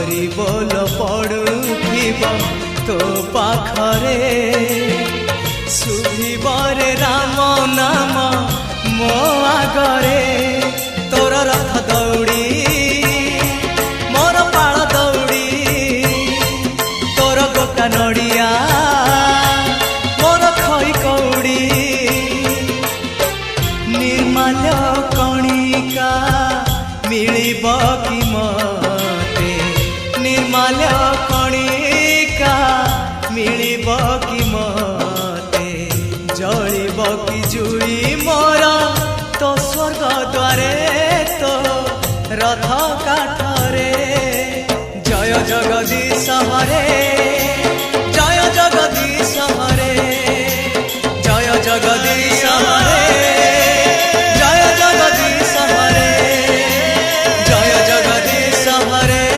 हरि बोल पड़ुथिब तो पाखरे शुभिबरे राम नाम मो आगरे तोर रथ दौड़ी मोर पाळ दौड़ी तोर गोटा नड़िया मोर खई कौड़ी निर्माल्य कणिका मिलिब कि मते निर्माल्य कणिका मिलिब कि मते जलिब कि जुई मोर तो स्वर्ग द्वारे तो रथ काठरे जय जगदीश हरे